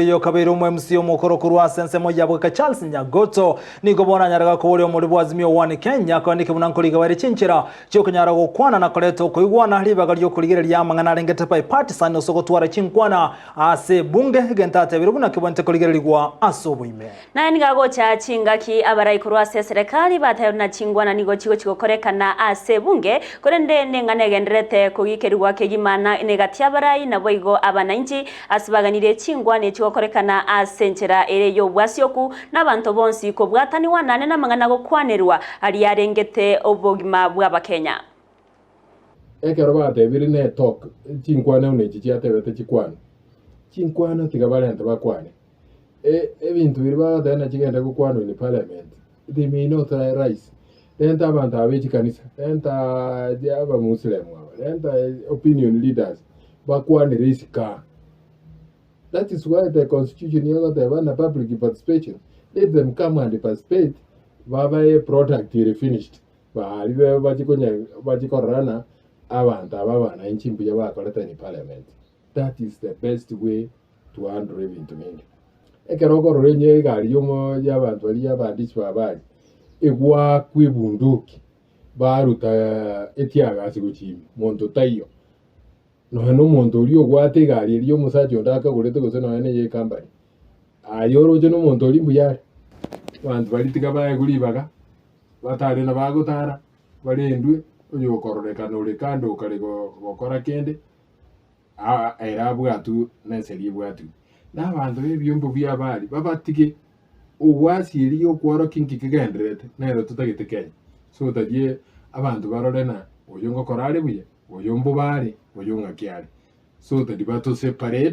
Iyo kabiri umwe mukuru kuru wa sense moja bweka Charles Nyagoto niko bona nyaraga ko uri muri bwazimio one Kenya ko ndike bunankuriga bari cinchira cyo kunyara gukwana na koleto kuigwana halibaga ryo kurigerera amangana rengete pa partisan soko twara cinkwana ase bunge gentate birubuna kibonte kurigererwa asobuime na nigago cha cingaki abarai kuru wa serikali batayo na cingwana nigo kigo kikokorekana ase bunge korende nengane genderete kugikerwa kegimana negatia barai na boigo abananchi asibaganire cingwane korekana asenchera ere yo bwasyoku n'abantu bonsi ko bwatani wanane n'amangana go kwanerwa ari yarengete obogima bw'abakenya ekero batebire ne talk chinkwana une chichiatebete chikwana chinkwana tigabalente bakwane ebintu biri batana chigenda gukwana in parliament they may not rise lenta abantu abechi kanisa lenta aba muslim lenta opinion leaders bakwane risika. That is why the constitution is not public participation. Let them come and participate. Baba product finished. Bahaliwe bajiko rana abantu ababana inchimbi yabakoleta in parliament. That is the best way to handle ibintu mingi. Ekeroko renye gali yomo y'abantu bali yabandisi babali. Egwa kwibunduki. Baruta etiaga asiguchimi. Monto tayo. No muntu uri ogwate gari iri omusacho ndaka gurete gose no ene ye company ayoro je no muntu uri mbuyare bantu bali tigabaye gulibaga batare na bagutara balendwe oyo kororeka no rekando kale gokora kende era bwatu neseri bwatu n'abantu bebyumbu byabali babatike ogwasi iri okworo kinki kigenderete nero tutagite Kenya so tadie abantu barorena oyo ngokorare buye oyombo bari oyonga kiari so that we to separate